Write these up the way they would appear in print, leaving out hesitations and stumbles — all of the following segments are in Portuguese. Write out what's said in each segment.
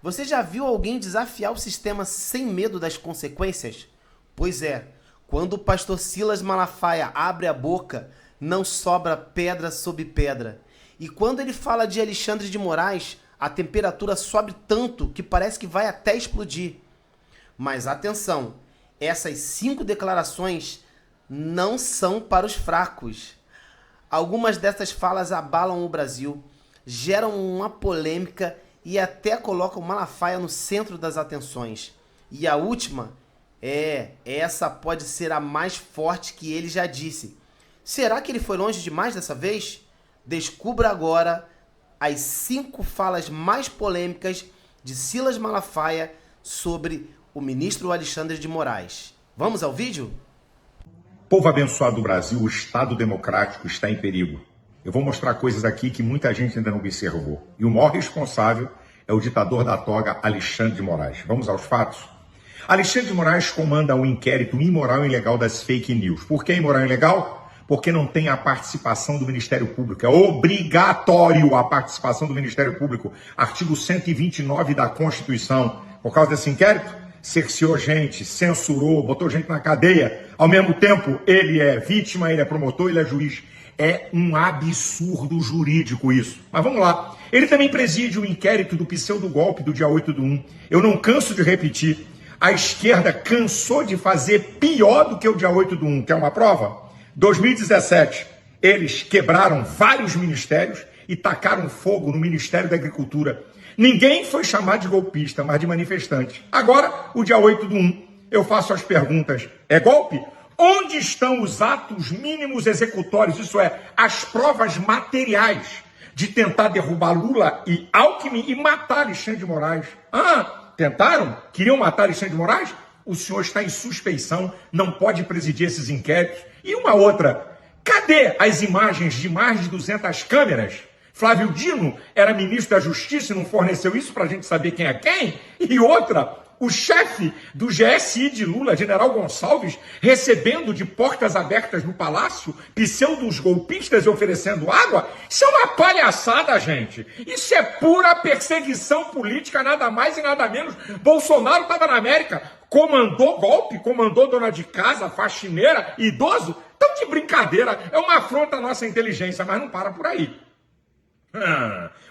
Você já viu alguém desafiar o sistema sem medo das consequências? Pois é, quando o pastor Silas Malafaia abre a boca, não sobra pedra sobre pedra. E quando ele fala de Alexandre de Moraes, a temperatura sobe tanto que parece que vai até explodir. Mas atenção, essas 5 declarações não são para os fracos. Algumas dessas falas abalam o Brasil, geram uma polêmica e até colocam Malafaia no centro das atenções. E a última, essa pode ser a mais forte que ele já disse. Será que ele foi longe demais dessa vez? Descubra agora as 5 falas mais polêmicas de Silas Malafaia sobre o ministro Alexandre de Moraes. Vamos ao vídeo? Povo abençoado do Brasil, o Estado democrático está em perigo. Eu vou mostrar coisas aqui que muita gente ainda não observou. E o maior responsável é o ditador da toga, Alexandre de Moraes. Vamos aos fatos? Alexandre de Moraes comanda um inquérito imoral e ilegal das fake news. Por que imoral e ilegal? Porque não tem a participação do Ministério Público. É obrigatório a participação do Ministério Público. Artigo 129 da Constituição. Por causa desse inquérito, cerceou gente, censurou, botou gente na cadeia. Ao mesmo tempo, ele é vítima, ele é promotor, ele é juiz. É um absurdo jurídico isso. Mas vamos lá. Ele também preside o inquérito do pseudo-golpe do dia 8/1. Eu não canso de repetir. A esquerda cansou de fazer pior do que o dia 8/1. Quer uma prova? 2017, eles quebraram vários ministérios e tacaram fogo no Ministério da Agricultura. Ninguém foi chamado de golpista, mas de manifestante. Agora, o dia 8/1, eu faço as perguntas. É golpe? Onde estão os atos mínimos executórios, isso é, as provas materiais de tentar derrubar Lula e Alckmin e matar Alexandre de Moraes? Tentaram? Queriam matar Alexandre de Moraes? O senhor está em suspeição, não pode presidir esses inquéritos. E uma outra, cadê as imagens de mais de 200 câmeras? Flávio Dino era ministro da Justiça e não forneceu isso para a gente saber quem é quem? E outra, o chefe do GSI de Lula, General Gonçalves, recebendo de portas abertas no palácio pseudos golpistas e oferecendo água? Isso é uma palhaçada, gente. Isso é pura perseguição política, nada mais e nada menos. Bolsonaro estava na América, comandou golpe, comandou dona de casa, faxineira, idoso. Então, de brincadeira, é uma afronta à nossa inteligência, mas não para por aí.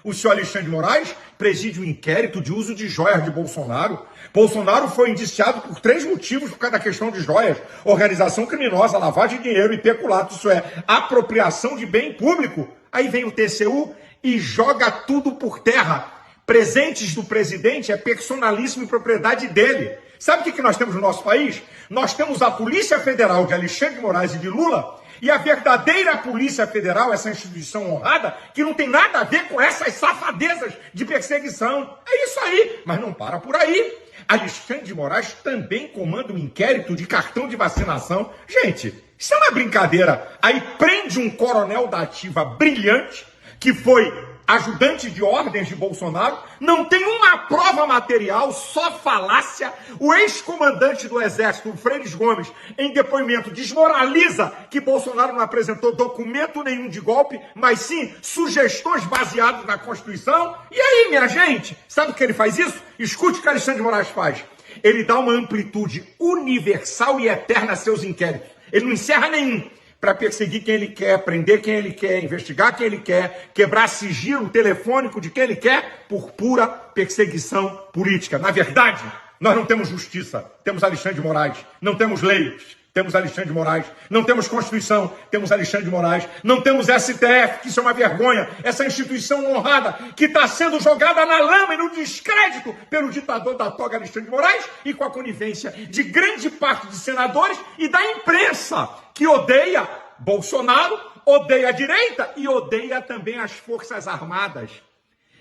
O senhor Alexandre de Moraes preside um inquérito de uso de joias de Bolsonaro. Bolsonaro foi indiciado por 3 motivos por causa da questão de joias: organização criminosa, lavagem de dinheiro e peculato, isso é, apropriação de bem público. Aí vem o TCU e joga tudo por terra. Presentes do presidente é personalíssimo e propriedade dele. Sabe o que nós temos no nosso país? Nós temos a Polícia Federal de Alexandre de Moraes e de Lula e a verdadeira Polícia Federal, essa instituição honrada, que não tem nada a ver com essas safadezas de perseguição. É isso aí, mas não para por aí. Alexandre de Moraes também comanda um inquérito de cartão de vacinação. Gente, isso é uma brincadeira. Aí prende um coronel da ativa brilhante, que foi ajudante de ordens de Bolsonaro, não tem uma prova material, só falácia. O ex-comandante do Exército, o Freires Gomes, em depoimento, desmoraliza que Bolsonaro não apresentou documento nenhum de golpe, mas sim sugestões baseadas na Constituição. E aí, minha gente, sabe o que ele faz isso? Escute o que Alexandre de Moraes faz. Ele dá uma amplitude universal e eterna a seus inquéritos. Ele não encerra nenhum, para perseguir quem ele quer, prender quem ele quer, investigar quem ele quer, quebrar sigilo telefônico de quem ele quer, por pura perseguição política. Na verdade, nós não temos justiça, temos Alexandre de Moraes. Não temos leis, temos Alexandre de Moraes. Não temos Constituição, temos Alexandre de Moraes. Não temos STF, que isso é uma vergonha, essa instituição honrada que está sendo jogada na lama e no descrédito pelo ditador da toga Alexandre de Moraes e com a conivência de grande parte de senadores e da imprensa, que odeia Bolsonaro, odeia a direita e odeia também as Forças Armadas.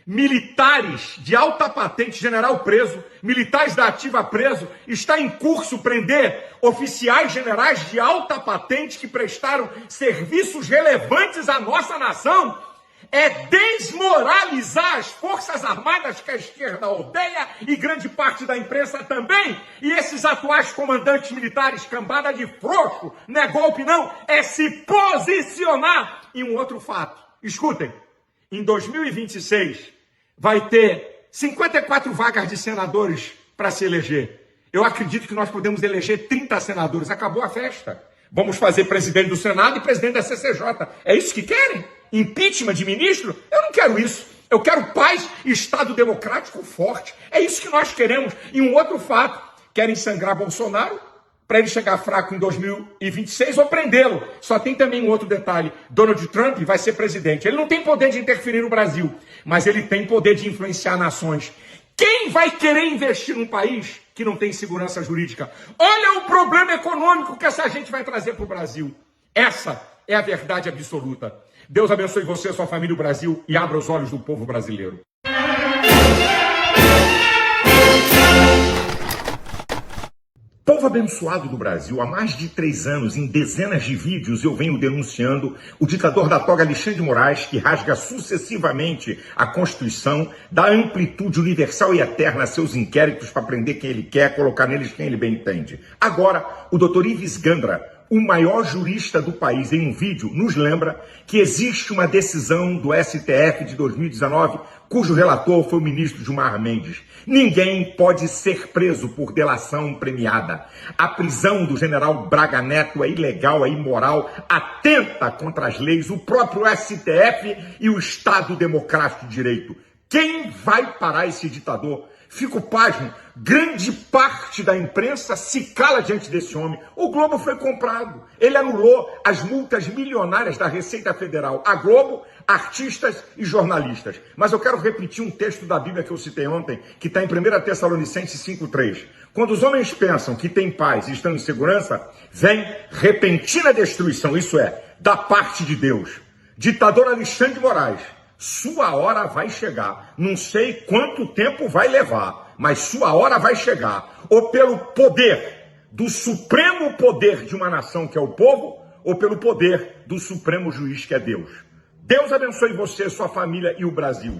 Militares de alta patente, general preso, militares da ativa preso, está em curso prender oficiais generais de alta patente que prestaram serviços relevantes à nossa nação. É desmoralizar as Forças Armadas, que a esquerda odeia e grande parte da imprensa também. E esses atuais comandantes militares, cambada de frouxo, não é golpe não, é se posicionar. E um outro fato, escutem, em 2026 vai ter 54 vagas de senadores para se eleger. Eu acredito que nós podemos eleger 30 senadores. Acabou a festa. Vamos fazer presidente do Senado e presidente da CCJ. É isso que querem? Impeachment de ministro? Eu não quero isso. Eu quero paz e Estado democrático forte. É isso que nós queremos. E um outro fato, querem sangrar Bolsonaro para ele chegar fraco em 2026 ou prendê-lo. Só tem também um outro detalhe. Donald Trump vai ser presidente. Ele não tem poder de interferir no Brasil, mas ele tem poder de influenciar nações. Quem vai querer investir num país que não tem segurança jurídica? Olha o problema econômico que essa gente vai trazer para o Brasil. Essa é a verdade absoluta. Deus abençoe você, sua família, o Brasil, e abra os olhos do povo brasileiro. Povo abençoado do Brasil, há mais de 3 anos, em dezenas de vídeos, eu venho denunciando o ditador da toga Alexandre de Moraes, que rasga sucessivamente a Constituição, dá amplitude universal e eterna a seus inquéritos para prender quem ele quer, colocar neles quem ele bem entende. Agora, o doutor Ives Gandra, o maior jurista do país, em um vídeo, nos lembra que existe uma decisão do STF de 2019, cujo relator foi o ministro Gilmar Mendes. Ninguém pode ser preso por delação premiada. A prisão do general Braga Neto é ilegal, é imoral, atenta contra as leis, o próprio STF e o Estado Democrático de Direito. Quem vai parar esse ditador? Fico pasmo, grande parte da imprensa se cala diante desse homem. O Globo foi comprado, ele anulou as multas milionárias da Receita Federal. A Globo, artistas e jornalistas. Mas eu quero repetir um texto da Bíblia que eu citei ontem, que está em 1 Tessalonicenses 5,3. Quando os homens pensam que têm paz e estão em segurança, vem repentina destruição, isso é, da parte de Deus. Ditador Alexandre de Moraes, sua hora vai chegar. Não sei quanto tempo vai levar, mas sua hora vai chegar. Ou pelo poder do supremo poder de uma nação, que é o povo, ou pelo poder do supremo juiz, que é Deus. Deus abençoe você, sua família e o Brasil.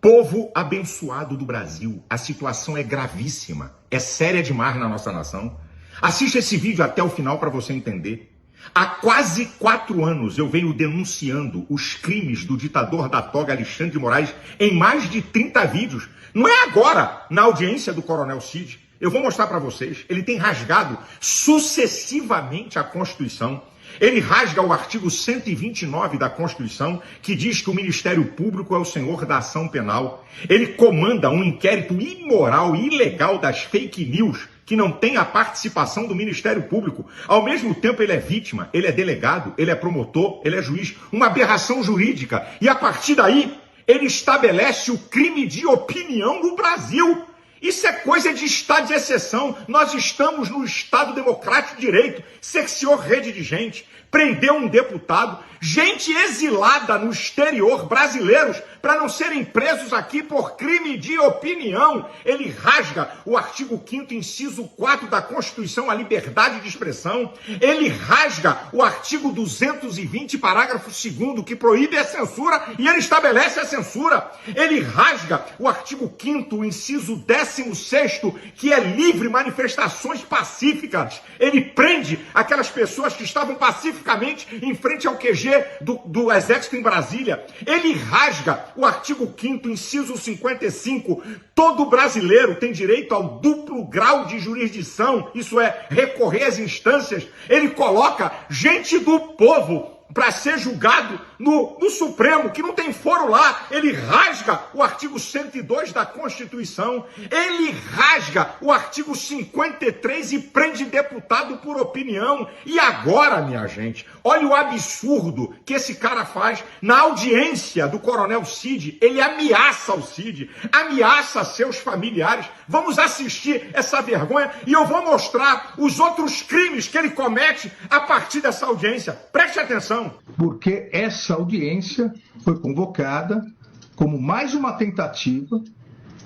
Povo abençoado do Brasil, a situação é gravíssima, é séria demais na nossa nação. Assista esse vídeo até o final para você entender. Há quase 4 anos eu venho denunciando os crimes do ditador da toga Alexandre de Moraes em mais de 30 vídeos. Não é agora, na audiência do Coronel Cid. Eu vou mostrar para vocês. Ele tem rasgado sucessivamente a Constituição. Ele rasga o artigo 129 da Constituição, que diz que o Ministério Público é o senhor da ação penal. Ele comanda um inquérito imoral e ilegal das fake news, que não tem a participação do Ministério Público. Ao mesmo tempo, ele é vítima, ele é delegado, ele é promotor, ele é juiz. Uma aberração jurídica. E a partir daí, ele estabelece o crime de opinião no Brasil. Isso é coisa de estado de exceção. Nós estamos no Estado Democrático de Direito. Cerceou rede de gente, prendeu um deputado, gente exilada no exterior, brasileiros, para não serem presos aqui por crime de opinião. Ele rasga o artigo 5º, inciso 4 da Constituição, a liberdade de expressão. Ele rasga o artigo 220, parágrafo 2º, que proíbe a censura, e ele estabelece a censura. Ele rasga o artigo 5º, inciso 16º, que é livre manifestações pacíficas. Ele prende aquelas pessoas que estavam pacificamente em frente ao QG do Exército em Brasília. Ele rasga o artigo 5º, inciso 55. Todo brasileiro tem direito ao duplo grau de jurisdição, isso é, recorrer às instâncias. Ele coloca gente do povo para ser julgado no Supremo, que não tem foro lá. Ele rasga o artigo 102 da Constituição, ele rasga o artigo 53 e prende deputado por opinião. E agora, minha gente, olha o absurdo que esse cara faz. Na audiência do Coronel Cid, ele ameaça o Cid, ameaça seus familiares. Vamos assistir essa vergonha e eu vou mostrar os outros crimes que ele comete a partir dessa audiência. Preste atenção. Porque essa audiência foi convocada como mais uma tentativa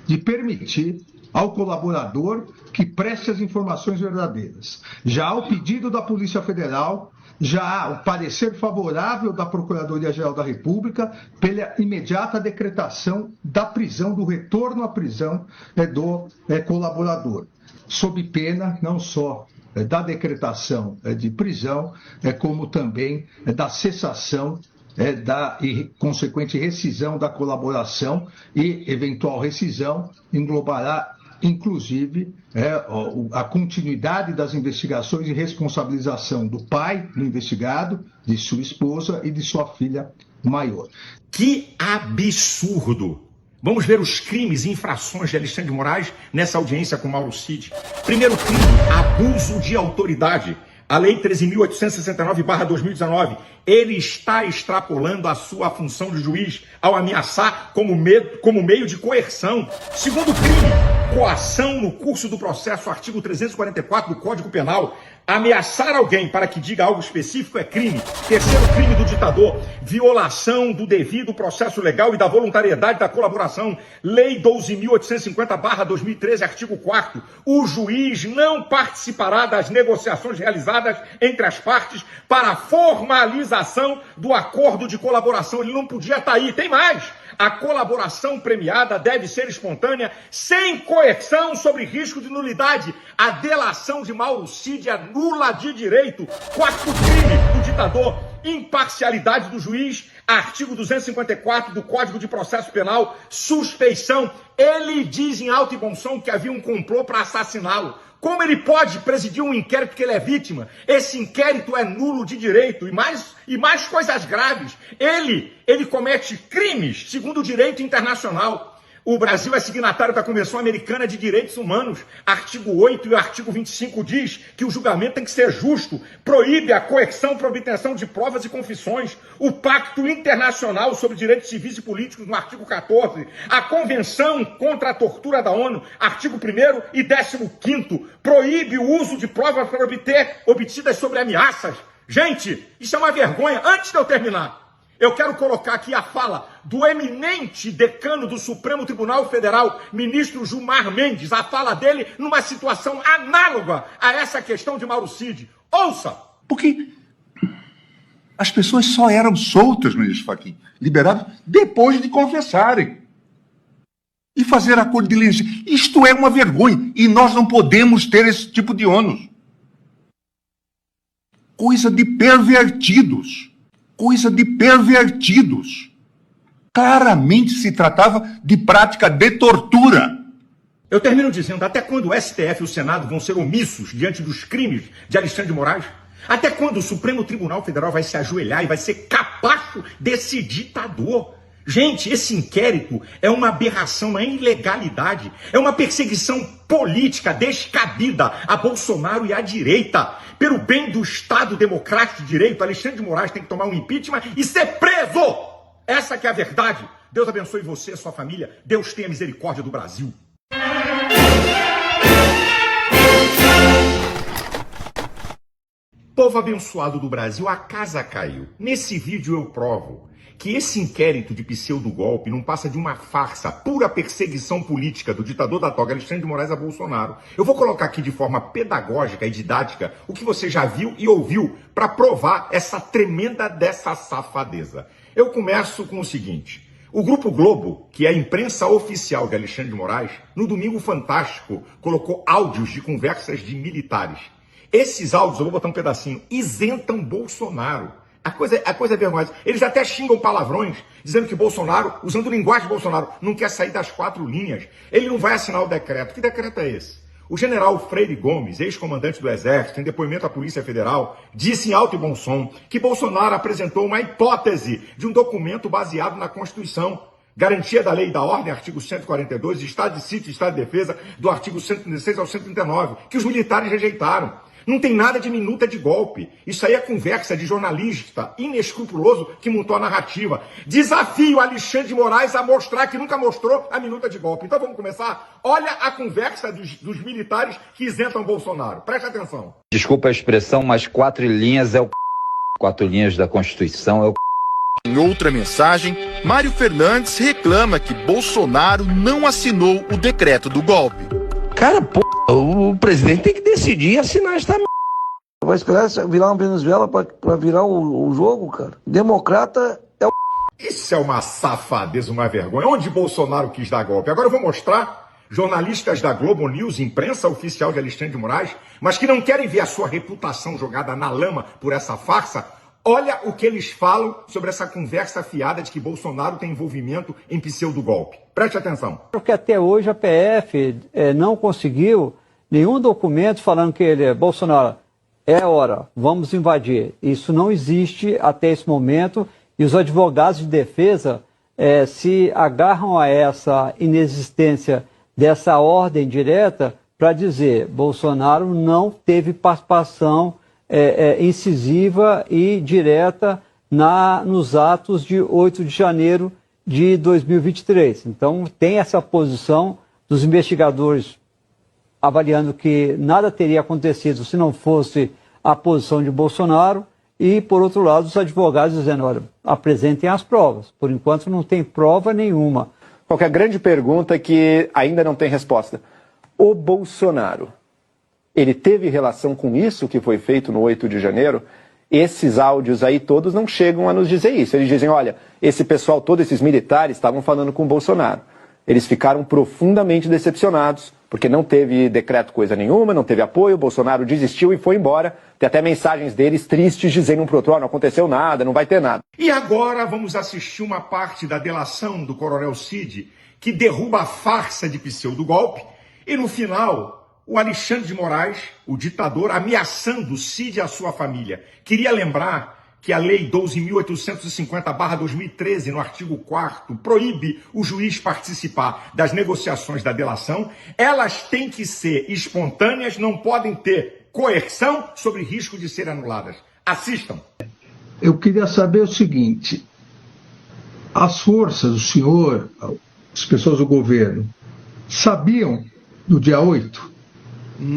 de permitir ao colaborador que preste as informações verdadeiras. Já há o pedido da Polícia Federal, já há o parecer favorável da Procuradoria-Geral da República pela imediata decretação da prisão, do retorno à prisão do colaborador, sob pena não só da decretação de prisão, como também da cessação da consequente rescisão da colaboração, e eventual rescisão englobará, inclusive, a continuidade das investigações e responsabilização do pai do investigado, de sua esposa e de sua filha maior. Que absurdo! Vamos ver os crimes e infrações de Alexandre de Moraes nessa audiência com Mauro Cid. Primeiro crime, abuso de autoridade. A Lei 13.869/2019, ele está extrapolando a sua função de juiz ao ameaçar como meio de coerção. Segundo crime, coação no curso do processo, artigo 344 do Código Penal. Ameaçar alguém para que diga algo específico é crime. Terceiro crime do ditador, violação do devido processo legal e da voluntariedade da colaboração. Lei 12.850/2013, artigo 4º. O juiz não participará das negociações realizadas entre as partes para a formalização do acordo de colaboração. Ele não podia estar aí. Tem mais. A colaboração premiada deve ser espontânea, sem coerção sobre risco de nulidade. A delação de Mauro Cid é nula de direito. Quarto crime do ditador, imparcialidade do juiz. Artigo 254 do Código de Processo Penal, suspeição. Ele diz em alto e bom som que havia um complô para assassiná-lo. Como ele pode presidir um inquérito que ele é vítima? Esse inquérito é nulo de direito. E mais coisas graves. Ele comete crimes segundo o direito internacional. O Brasil é signatário da Convenção Americana de Direitos Humanos. Artigo 8 e o artigo 25 diz que o julgamento tem que ser justo, proíbe a coerção para obtenção de provas e confissões. O Pacto Internacional sobre Direitos Civis e Políticos, no artigo 14. A Convenção contra a Tortura da ONU, artigo 1º e 15º, proíbe o uso de provas para obtidas sobre ameaças. Gente, isso é uma vergonha. Antes de eu terminar, eu quero colocar aqui a fala do eminente decano do Supremo Tribunal Federal, ministro Gilmar Mendes, a fala dele numa situação análoga a essa questão de Mauro Cid. Ouça! Porque as pessoas só eram soltas, ministro Fachin, liberadas depois de confessarem e fazer acordo de leniência. Isto é uma vergonha e nós não podemos ter esse tipo de ônus. Coisa de pervertidos. Coisa de pervertidos. Claramente se tratava de prática de tortura. Eu termino dizendo, até quando o STF e o Senado vão ser omissos diante dos crimes de Alexandre de Moraes? Até quando o Supremo Tribunal Federal vai se ajoelhar e vai ser capacho desse ditador? Gente, esse inquérito é uma aberração, uma ilegalidade, é uma perseguição política descabida a Bolsonaro e à direita. Pelo bem do Estado Democrático de Direito, Alexandre de Moraes tem que tomar um impeachment e ser preso! Essa que é a verdade. Deus abençoe você e sua família. Deus tenha misericórdia do Brasil. Povo abençoado do Brasil, a casa caiu. Nesse vídeo eu provo que esse inquérito de pseudo-golpe não passa de uma farsa, pura perseguição política do ditador da toga Alexandre de Moraes a Bolsonaro. Eu vou colocar aqui de forma pedagógica e didática o que você já viu e ouviu para provar essa tremenda dessa safadeza. Eu começo com o seguinte. O Grupo Globo, que é a imprensa oficial de Alexandre de Moraes, no Domingo Fantástico, colocou áudios de conversas de militares. Esses áudios, eu vou botar um pedacinho, isentam Bolsonaro. A coisa é vergonhosa. Eles até xingam palavrões, dizendo que Bolsonaro, usando linguagem de Bolsonaro, não quer sair das 4 linhas. Ele não vai assinar o decreto. Que decreto é esse? O general Freire Gomes, ex-comandante do Exército, em depoimento à Polícia Federal, disse em alto e bom som que Bolsonaro apresentou uma hipótese de um documento baseado na Constituição. Garantia da lei e da ordem, artigo 142, Estado de Sítio e Estado de Defesa, do artigo 116 ao 139, que os militares rejeitaram. Não tem nada de minuta de golpe. Isso aí é conversa de jornalista inescrupuloso que montou a narrativa. Desafio Alexandre de Moraes a mostrar que nunca mostrou a minuta de golpe. Então vamos começar? Olha a conversa dos militares que isentam Bolsonaro. Preste atenção. Desculpa a expressão, mas 4 linhas é o 4 linhas da Constituição é o. Em outra mensagem, Mário Fernandes reclama que Bolsonaro não assinou o decreto do golpe. Cara, o presidente tem que decidir e assinar esta merda. Vai esperar virar uma Venezuela pra virar o jogo, cara. Democrata é o... Isso é uma safadeza, uma vergonha. Onde Bolsonaro quis dar golpe? Agora eu vou mostrar jornalistas da Globo News, imprensa oficial de Alexandre de Moraes, mas que não querem ver a sua reputação jogada na lama por essa farsa, olha o que eles falam sobre essa conversa fiada de que Bolsonaro tem envolvimento em pseudo-golpe. Preste atenção. Porque até hoje a PF não conseguiu nenhum documento falando que Bolsonaro, é hora, vamos invadir. Isso não existe até esse momento e os advogados de defesa se agarram a essa inexistência dessa ordem direta para dizer Bolsonaro não teve participação incisiva e direta nos atos de 8 de janeiro de 2023. Então tem essa posição dos investigadores avaliando que nada teria acontecido se não fosse a posição de Bolsonaro e, por outro lado, os advogados dizendo, olha, apresentem as provas. Por enquanto não tem prova nenhuma. Qualquer grande pergunta que ainda não tem resposta. O Bolsonaro, ele teve relação com isso que foi feito no 8 de janeiro? Esses áudios aí todos não chegam a nos dizer isso. Eles dizem, olha, esse pessoal, todos esses militares estavam falando com o Bolsonaro. Eles ficaram profundamente decepcionados, porque não teve decreto coisa nenhuma, não teve apoio, o Bolsonaro desistiu e foi embora. Tem até mensagens deles tristes dizendo um pro outro, não aconteceu nada, não vai ter nada. E agora vamos assistir uma parte da delação do Coronel Cid, que derruba a farsa de pseudo-golpe, e no final, o Alexandre de Moraes, o ditador, ameaçando Cid e a sua família. Queria lembrar que a Lei 12.850/2013, no artigo 4º, proíbe o juiz participar das negociações da delação. Elas têm que ser espontâneas, não podem ter coerção sobre risco de serem anuladas. Assistam. Eu queria saber o seguinte, as forças, o senhor, as pessoas do governo, sabiam do dia 8?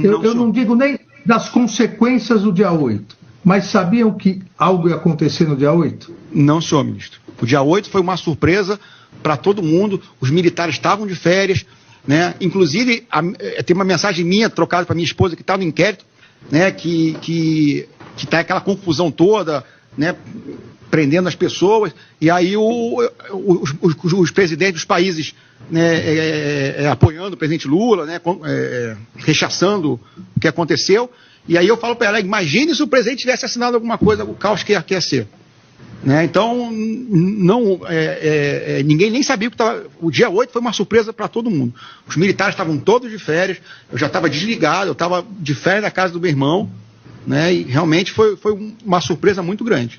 Eu não digo nem das consequências do dia 8. Mas sabiam que algo ia acontecer no dia 8? Não, senhor ministro. O dia 8 foi uma surpresa para todo mundo. Os militares estavam de férias, né? Inclusive, tem uma mensagem minha trocada para minha esposa que está no inquérito, né? Que tá aquela confusão toda, né? Prendendo as pessoas. E aí os presidentes dos países, né? Apoiando o presidente Lula, né? Rechaçando o que aconteceu. E aí eu falo para ela, imagine se o presidente tivesse assinado alguma coisa, o caos que ia ser. Né? Então, ninguém nem sabia o que estava. O dia 8 foi uma surpresa para todo mundo. Os militares estavam todos de férias, eu já estava desligado, eu estava de férias na casa do meu irmão, né? E realmente foi uma surpresa muito grande.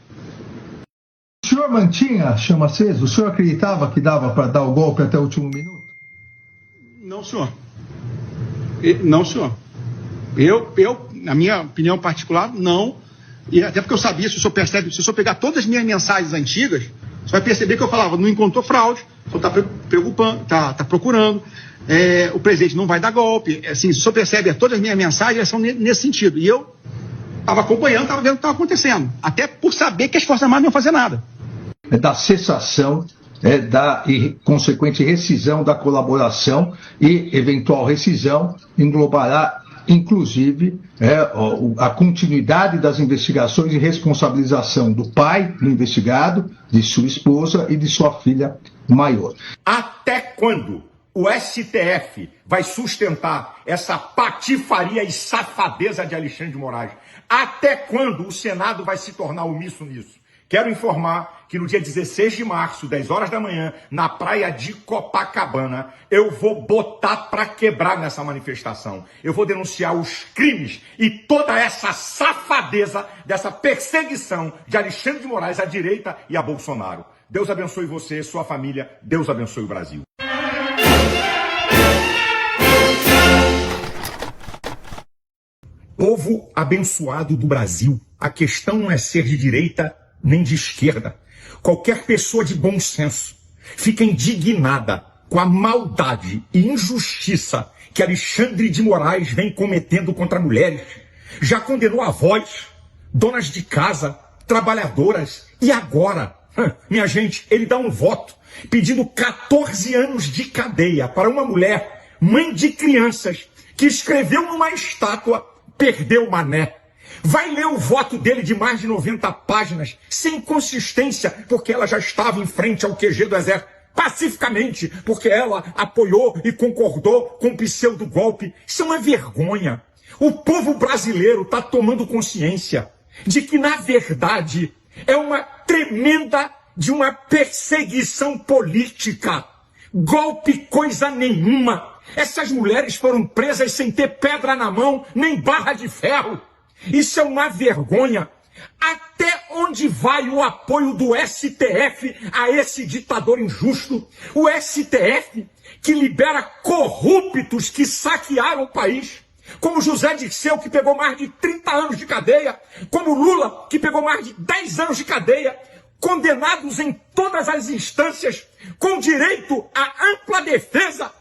O senhor mantinha a chama acesa? O senhor acreditava que dava para dar o golpe até o último minuto? Não, senhor. Não, senhor. Eu, na minha opinião particular, não. E até porque eu sabia, se o senhor percebe, se o senhor pegar todas as minhas mensagens antigas, você vai perceber que eu falava, não encontrou fraude, o senhor está preocupando, está procurando, o presidente não vai dar golpe. Assim, se o senhor percebe, todas as minhas mensagens são nesse sentido. E eu estava acompanhando, estava vendo o que estava acontecendo. Até por saber que as Forças Armadas não iam fazer nada. Da cessação, da consequente rescisão da colaboração e eventual rescisão englobará inclusive a continuidade das investigações e responsabilização do pai do investigado, de sua esposa e de sua filha maior. Até quando o STF vai sustentar essa patifaria e safadeza de Alexandre de Moraes? Até quando o Senado vai se tornar omisso nisso? Quero informar que no dia 16 de março, 10 horas da manhã, na praia de Copacabana, eu vou botar para quebrar nessa manifestação. Eu vou denunciar os crimes e toda essa safadeza dessa perseguição de Alexandre de Moraes à direita e a Bolsonaro. Deus abençoe você, sua família. Deus abençoe o Brasil. Povo abençoado do Brasil, a questão não é ser de direita nem de esquerda. Qualquer pessoa de bom senso fica indignada com a maldade e injustiça que Alexandre de Moraes vem cometendo contra mulheres. Já condenou avós, donas de casa, trabalhadoras. E agora, minha gente, ele dá um voto pedindo 14 anos de cadeia para uma mulher, mãe de crianças, que escreveu numa estátua, perdeu o mané. Vai ler o voto dele de mais de 90 páginas, sem consistência, porque ela já estava em frente ao QG do Exército. pacificamente, porque ela apoiou e concordou com o pseudo-golpe. Isso é uma vergonha. O povo brasileiro está tomando consciência de que, na verdade, é uma tremenda de uma perseguição política. Golpe coisa nenhuma. Essas mulheres foram presas sem ter pedra na mão, nem barra de ferro. Isso é uma vergonha. Até onde vai o apoio do STF a esse ditador injusto? O STF que libera corruptos que saquearam o país, como José Dirceu, que pegou mais de 30 anos de cadeia, como Lula, que pegou mais de 10 anos de cadeia, condenados em todas as instâncias, com direito à ampla defesa.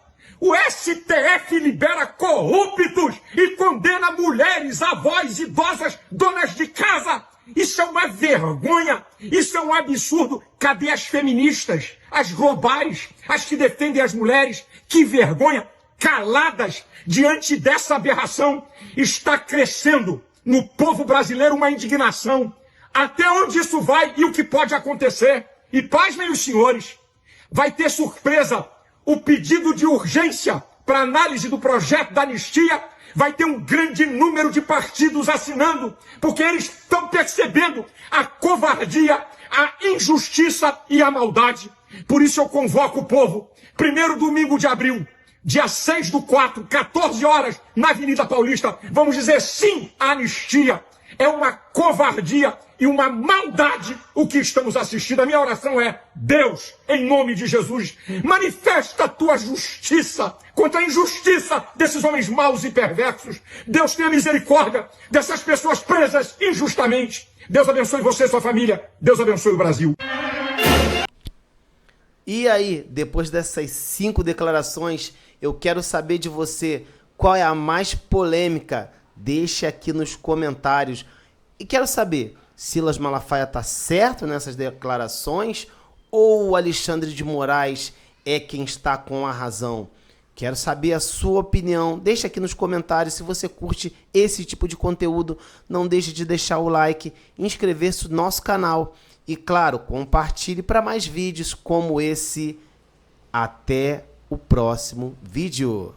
O STF libera corruptos e condena mulheres, avós, idosas, donas de casa. Isso é uma vergonha, isso é um absurdo. Cadê as feministas, as globais, as que defendem as mulheres? Que vergonha! Caladas diante dessa aberração. Está crescendo no povo brasileiro uma indignação. Até onde isso vai e o que pode acontecer? E pasmem os senhores, vai ter surpresa. O pedido de urgência para análise do projeto da anistia vai ter um grande número de partidos assinando, porque eles estão percebendo a covardia, a injustiça e a maldade. Por isso eu convoco o povo, primeiro domingo de abril, dia 6/4, 14 horas, na Avenida Paulista, vamos dizer sim à anistia. É uma covardia e uma maldade o que estamos assistindo. A minha oração é: Deus, em nome de Jesus, manifesta a tua justiça contra a injustiça desses homens maus e perversos. Deus, tenha misericórdia dessas pessoas presas injustamente. Deus abençoe você e sua família. Deus abençoe o Brasil. E aí, depois dessas 5 declarações, eu quero saber de você qual é a mais polêmica. Deixe aqui nos comentários. E quero saber, Silas Malafaia está certo nessas declarações ou o Alexandre de Moraes é quem está com a razão? Quero saber a sua opinião. Deixa aqui nos comentários. Se você curte esse tipo de conteúdo, não deixe de deixar o like, inscrever-se no nosso canal e, claro, compartilhe para mais vídeos como esse. Até o próximo vídeo.